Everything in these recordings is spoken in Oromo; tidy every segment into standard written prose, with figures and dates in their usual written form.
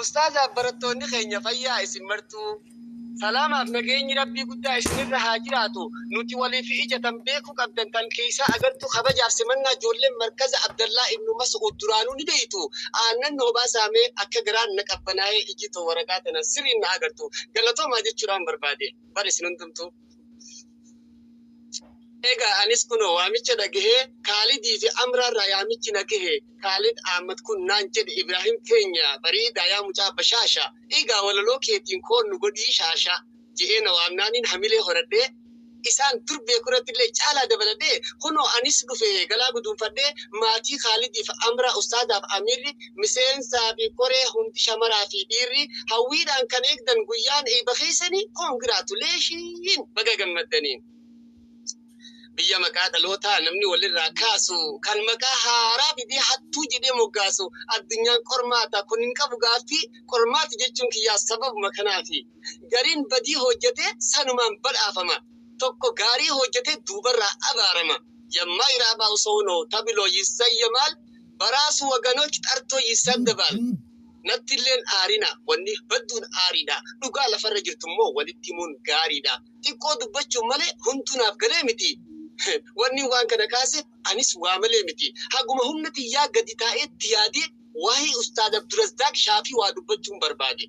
أستاذ برتوني خيني فيا اسم مرتو سلامة نجيني ربي قد اسمر هاجراتو نوتي ولي في إجا تنبيكو قبدن تنكيسا أقلتو خبج عرسمنا جول مركز عبد الله ابن مسعود درانو نديتو أنا نوبا سامي أكجران نكبناي إجيتو ورقاتنا سرين ناقرتو قلتو ما جيت شرام بربادي بارس نندمتو Ega anis kuno wamicha dhagahe Khalidii fi Amrarraa yaamichi nagahe Khalid Ahmad kun naan jedhe Ibrahim keenya bareedaa yaa mucaa bashaasha egaa walaloo keetiin koon nu godhii shaasha je'ee na waamnaaniin hamilee horadhee isaan durbee kurattillee caalaa dabaladhee kunoo anis dhufe galaa guduunfadhee maatii Khalidii fi Amraa ustaadaaf Amirri miseensaa fi koree hundi shamaraa fi dhiirri hawwiidhaan kan eegdan guyyaan eeba keessanii koongiraatuleeshiin baga gammaddaniin. Biyya maqaa dhalootaa namni walirraa kaasu kan maqaa haaraa fidee hattuu jedhee moggaasu addunyaan qormaata kun hin qabu gaaffii qormaati jechuun kiyyaa sababuma kanaafi gariin badii hojjetee sanumaan badhaafama tokko gaarii hojjetee duubarraa abaarama yammaa iraabaa osoo noo tabiloo yissayyamal baraasu waganochi xartoo yissaddabaal nattilleen aarina wanni badduun aariidha dhugaa lafarra jirtummoo walitti himuun gaariidha xiqqoo dubbachuun malee hundunaaf galee miti. Wanni waan kana kaase anis waa malee miti haguma humna xiyyaa gadi taa'eetti yaadee waa'ee ustaad Abdurazaaq Shaafii waa dubbachuun barbaade.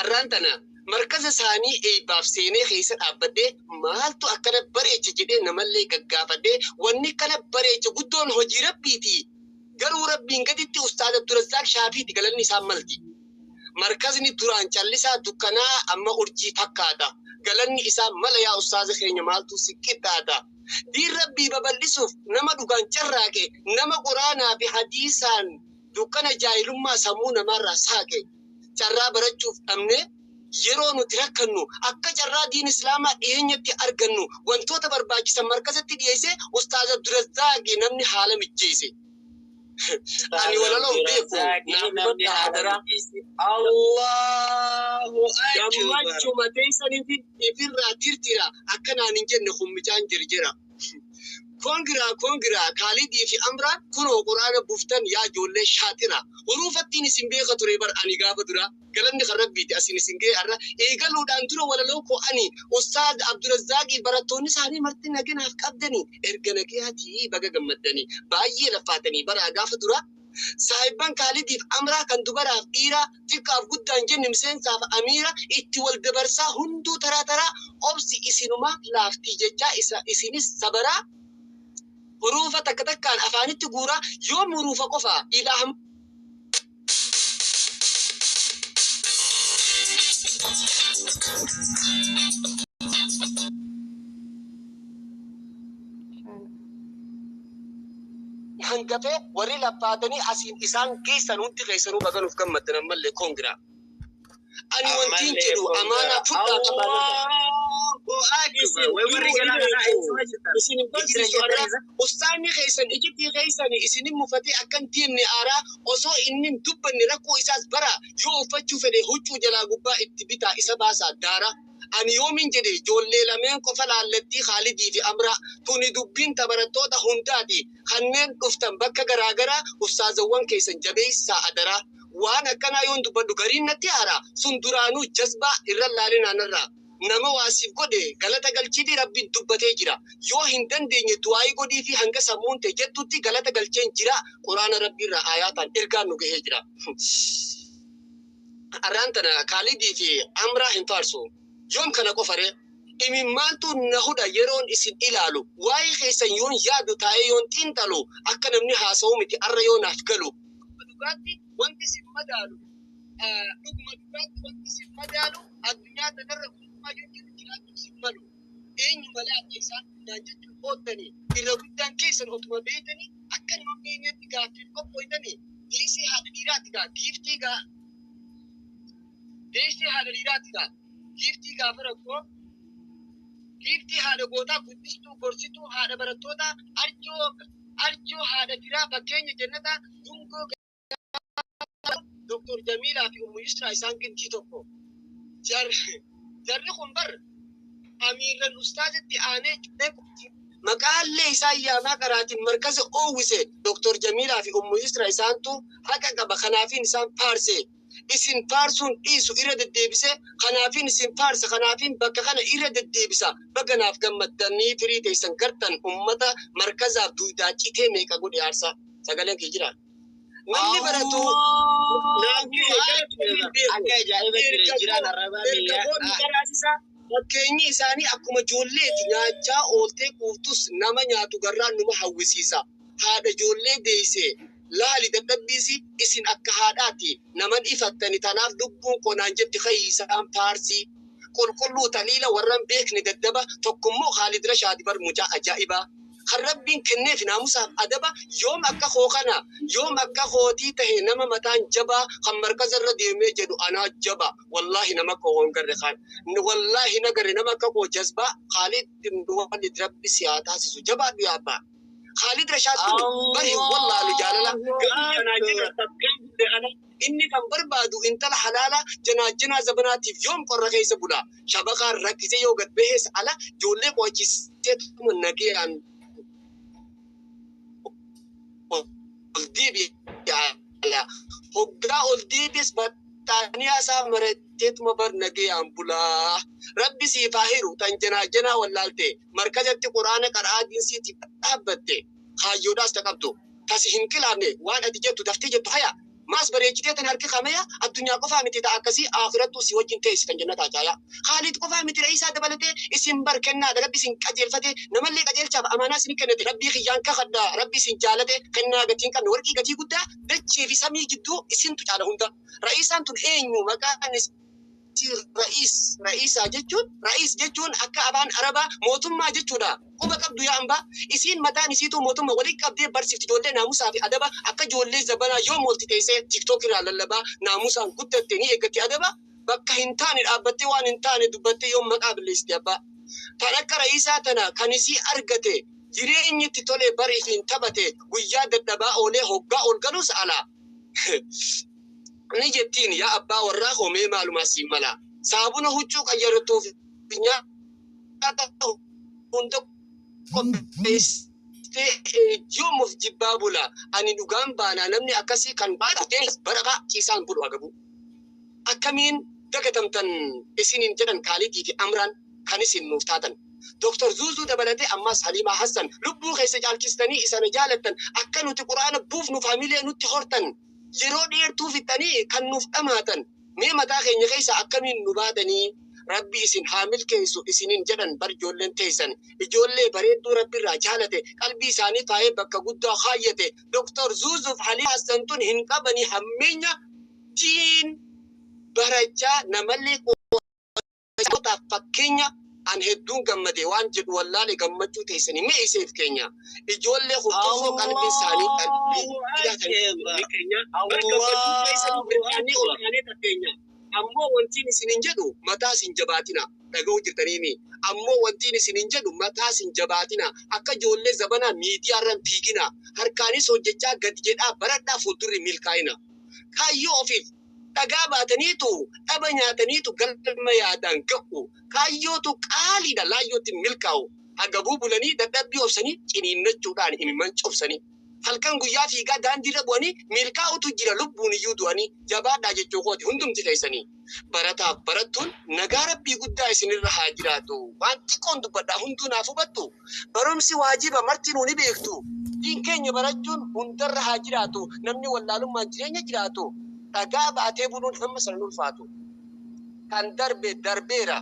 Arraan tana markaza isaanii eebbaaf seenee keessa dhaabbadhee maaltu akkana bareecha jedhee namallee gaggaafadhee wanni kana bareecha guddoon hojii rabbiiti. Garuu rabbiin gaditti ustaad Abdurazaaq Shaafiiti galanni isaan malti. Markazni duraan callisaa dukkanaa amma urjii fakkaata. Galanni isaa mala yaa ustaaza keenya maaltu siqqixaata. Diin rabbii babal'isuuf nama dhugaan carraaqe nama quraanaa fi hadiisaan dukkana jaahilummaa sammuu namaarraa saaqe. Carraa barachuuf dhabne yeroo nuti rakkannu akka carraa diin islaamaa dhiyeenyatti argannu wantoota barbaachisan markazatti dhiyeessee ustaaza Abdurazaaqi namni haala mijjeesse. Ani walaloo beeku namni haadara Allahu akbar gammachuu mateessaniifi ifirraa tirtira akkanaan hin jenne hummichaan jirjira. Kongiraa Khalidii fi Amraan kunoo quraana buuftan yaa ijoollee shaatira huruufattiin isin beeka ture bar ani gaafa dura galanni kan rabbiiti asin isin ga'e arra eegaluudhaan dura walaloo koo ani ustaad Abdurazaaqii barattoonni isaanii marti naganaaf qabdanii erga nagayaatii baga gammaddanii baay'ee laffaatanii bara gaafa dura saahibban Khalidiif Amraa kan dubaraaf dhiiraa xiqqaaf guddaan jenne miseensaaf Amiira itti wal dabarsaa hunduu taraa obsi isinumaa laaftii jechaa isinis sabaraa huruufa takka takkaan afaanitti guuraa yoom huruufa qofaa ilaaham hangafe warri laphaatanii asiin isaan keessan hundi keessanuu baganuuf gammaddan ammallee koongiraa. Ani wantiin jedhu amaanaa fudhaa qabaanidha. Ustaanni keessan ijittii keessan isinin mufatee akkan diinni aaraa osoo inni dubbanne rakkoo isaas bara yoo uffachuu fedhe huccuu jalaa gubbaa itti bitaa isa baasaa daara. Ani yoomin jedhe ijoollee lameen qofa laallattii Khalidii fi Amraa tuni dubbiin barattoota hundaati kanneen dhuftan bakka garaagaraa ustaazawwan keessan jabeessaa adaraa. Waan akkanaa yoon dubbadhu gariin natti haaraa sun duraanuu jazbaa irra laalinaanarraa nama waasiif godhe galata galchiti rabbiin dubbatee jira yoo hin dandeenye du'aayii godhii fi hanga sammuun ta'e jettutti galata galcheen jira quraana rabbiirraa aayaataan ergaan nu gahee jira. Arraan tana Khalidii fi Amraa hin faarsu yoom kana qofaree imimmaantu na hudha yeroon isin ilaalu waa'ee keessan yoon yaadu taa'ee yoon xiinxalu akka namni haasa'u miti arra yoo naaf galu. Wanti si madaalu dhuguma dhugaatti wanti si madaalu addunyaa kanarra hundumaa yoo jiru jiraachuu si malu eenyu malee isaan hundaan jechuun oottanii irra guddaan keessan otuma beekanii akka nama beenyatti gaaffiif qophootanii deessee haadha dhiiraatti gaa giiftii gaa deessee haadha dhiiraatti gaa giiftii gaafa rakkoo giiftii haadha gootaa guddistuu gorsituu haadha barattootaa arjoo haadha firaa fakkeenya jannataa dungoo Dr. Jamila fi Ummu Yusra isaan kintii tokko jarri kun bar amiirran ustaazatti aanee maqaalee isaa yaamaa qaraatiin markaza oowwise Dr. Jamiilaa fi Ummu Yusra isaantu haqa qaba kanaafin isaan paarse isin paarsuun dhiisu irra deddeebise kanaafin isin paarsa kanaafin bakka kana irra deddeebisa baganaaf gammaddanii firii teessan gartan ummata markazaaf duudaa citee meeqa godhe aarsa sagaleen kee jira namni baratu akka ajaa'iba jiraan arrabaa fakkeenyi isaanii akkuma ijoolleeti nyaachaa ooltee quuftus nama nyaatu garraan numa hawwisiisa haadha ijoollee deeyse laali dadhabbiisi isin akka haadhaati naman ifattani tanaaf lubbuun qonaan jetti kayyisaan paarsii qulqulluu taliila warran beekne daddaba tokkummoo Khaalid Rashaad bar mucaa ajaa'ibaa kan rabbiin kenneef naamusaaf adaba yoom akka hookana yoom akka hootii tahe nama mataan jabaa kan markazarra deemee jedhu anaa jaba wallahi nama koo hongarre kan wallahi nagarre nama akka koo jazbaa Khaalid walid rabbi siyaa taasisu jabaa duyaabaa Khaalid Rashaad bari wallahi jaalala inni kan barbaadu intala halaala janaajinaa zabanaatiif yoom qorra keessa bula shabakaan rakkisee yoo gad bahees ala ijoollee qo'achiisee tuma nagayaan oldiibi yaala hoggaa oldiibis battaaniyaa isaa maratteetuma bar nagayaan bulaa rabbi siif haa hiru tan janaajinaa wallaalte markazatti quraana qaraa diinsiitiif dhaabbatte haayyoodhaas taqabdu tasi hin qilaafne waan ati jettu daftee jettu haya maas bareechitee tan harki kamaya addunyaa qofaa miti ta'a akkasii akhirattu si wajjin teessi kan jannataa caaya Khaalid qofaa miti ra'iisaa dabalatee isin bar kennaa rabbi isin qajeelfate namallee qajeelchaaf amaanaa isin kennate rabbii kiyyaan kakaddaa rabbi isin jaalate kennaa gatiin qabne warqii gatii guddaa dachee fi samii gidduu isintu caala hunda ra'iisaan tun eenyu maqaan ra'iisaa jechuun akka abaan arabaa mootummaa jechuudha quba qabdu yaa amba isiin mataan isiitu mootummaa waliin qabdee barsiifti ijoollee naamusaa fi adaba akka ijoollee zabanaa yoo moolti teessee tiktook irraa lallabaa naamusaan guddatte ni eeggatti adaba bakka hin taane dhaabbattee waan hin taane dubbattee yoo maqaa billeesti abbaa tan akka ra'iisaa tana kan isii argate jireenyi itti tole barii fi hin taphate guyyaa dadhabaa oolee hoggaa ol galuus alaa ni jettiin yaa abbaa warraa homee maalumaa siin mala saabuna huccuu qayyaratuuf nyaata hunda qopheessitee yoomuuf jibbaa bula ani dhugaan baanaa namni akkasii kan baadhatee baraqa ciisaan bulu agabu akkamiin dagatamtan isiniin jedhan Khaalidii fi Amraan kan isin nuuf taatan Dr. Zuuzuu dabalatee ammas Halimaa Hassan lubbuu keessa caalchistanii isana jaalattan akka nuti quraana buufnu faamilee nutti hortan yeroo dheertuu fixanii kan nuuf dhamaatan mee mataa keenya keessa akkamiin nu baatanii rabbi isin haa milkeessu isiniin jedhan bar ijoolleen teessan ijoollee bareedduu rabbi irraa jaalate qalbii isaanii taa'ee bakka guddaa kaayyate Dr. Zuuzuuf Halimaa Hassan tun hin qabanii hammeenya diin barachaa namallee qootaaf fakkeenya an hedduun gammade waan jedhu wallaale gammachuu teessanii mee iseef keenya ijoollee hurtofoo qalbii isaanii qalbii keenya ammoo wantiin isinin jedhu mataa isin jabaatina dhaga'uu jirtaniimi ammoo wantiin isinin jedhu mataa isin jabaatina akka ijoollee zabanaa miidiyaarran fiigina harkaanis hojjechaa gadi jedhaa baradhaa fuuldurri milkaa'ina kaayyoo ofiif dhagaa baataniitu dhaba nyaataniitu galma yaadaan ga'u kaayyootu qaaliidha laayyootti milkaa'u hagabuu bulanii dadhabbii obsanii ciniinnachuudhaan imimman cobsanii halkan guyyaa fiigaa daandiirra bu'anii milkaa'utu jira lubbuun iyyuu du'anii jabaadhaa jechuu kooti hundumti keessanii barataaf barattuun nagaa rabbii guddaa isinirra haa jiraatu waan xiqqoon dubbadhaa hunduu naaf hubattu barumsi waajiba martinuu ni beektu diin keenya barachuun hundarra haa jiraatu namni wallaalummaan jireenya jiraatu dhagaa baatee buluun hamma sana ulfaatu kan darbe darbeera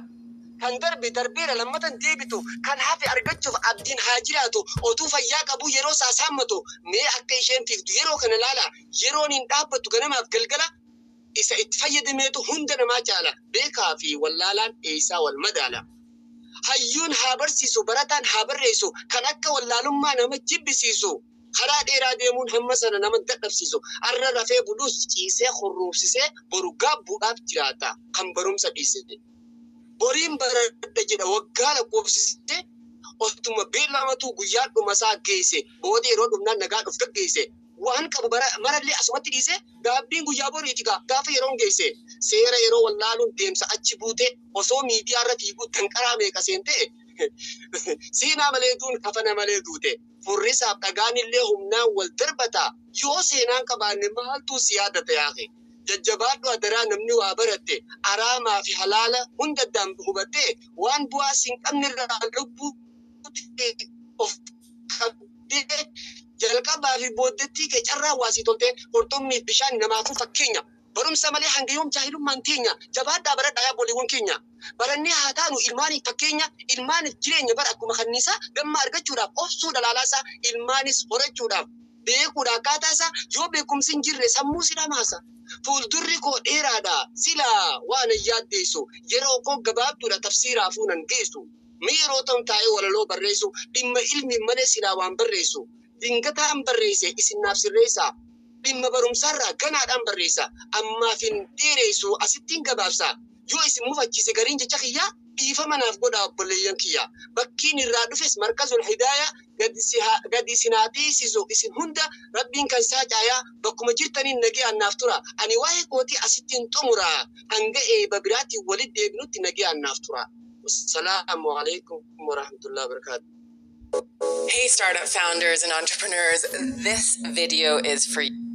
kan darbeera lammatan deebitu kan hafe argachuuf abdiin haa jiraatu otuu fayyaa qabu yeroo saasammatu mee akka isheen fiigdu yeroo kana laala yeroon hin dhaabbattu ganamaaf galgala isa itti fayyadameetu hunda namaa caala beekaa fi wallaalaan eessaa wal madaala hayyuun haa barsiisu barataan haa barreessu kan akka wallaalummaa nama jibbisiisu karaa dheeraa deemuun hamma sana nama dadhabsiisu arra rafee buluus ciisee hurruufsisee boru gaabbuudhaaf jiraata kan barumsa dhiisite boriin baradha jedha waggaa lakkoofsisite otuma beellamatu guyyaa dhumasaa geesse booda yeroo dhumnaan nagaa dhuf gaggeesse waan qabu marallee asumatti dhiise gaabbiin guyyaa boriiti gaafa yeroon geesse seera yeroo wallaaluun deemsa achi buute osoo miidiyaarra fiiguu tanqaraa meeqa seentee Seenaa maleetuun kafana malee duute. Furrisaaf dhagaanillee humnaan wal darbata. Yoo seenaan qabaanne maaltu si yaadata yaaqe? Jajjabaadhu adaraa namni waa baratte araamaa fi halaala hunda addaan hubattee waan bu'aa siin qabnirraa lubbuu of qabdee jalqabaa fi booddettii kee carraa waasii toltee qurxummiif bishaan namaafuu fakkeenya. Barumsa malee hanga yoom jaahilummaan teenya jabaadhaa baradhaa yaa booliiwwan keenya. Barannee haa taanu ilmaaniif fakkeenya ilmaaniif jireenya bara akkuma kanniisaa gamma argachuudhaaf obsuu dalaalaasaa ilmaanis horachuudhaaf beekuudha akkaataasaa yoo beekumsi hin jirre sammuu si dhamaasa. Fuuldurri koo dheeraadha silaa waan yaaddeessu yeroo koo gabaabduudha tafsiiraa fuunan geessu. Miiroo ta'u taa'ee walaloo barreessu dhimma ilmi malee silaa waan barreessu. Dingataan barreesse isinnaaf sirreessaa. Dhimma barumsaarraa ganaadhaan barreessa. Ammaaf hin dheeressu asittiin gabaabsa. Yoo isin mufachiise gariin jecha kiyyaa dhiifama naaf godhaa obboleeyyan kiyya. Bakkiin irraa dhufes markazul hidaayaa gadi isin haa dhiisisu isin hunda rabbiin kan isaa caayaa bakkuma jirtaniin nagayaan naaf tura. Ani waa'ee kootii asittiin xumura. Hanga eeba biraatiin walitti deebinutti nagayaan naaf tura. Assalaamu alaikum warahmatullahi wabarakatuh. Hey, startup founders and entrepreneurs, this video is for you.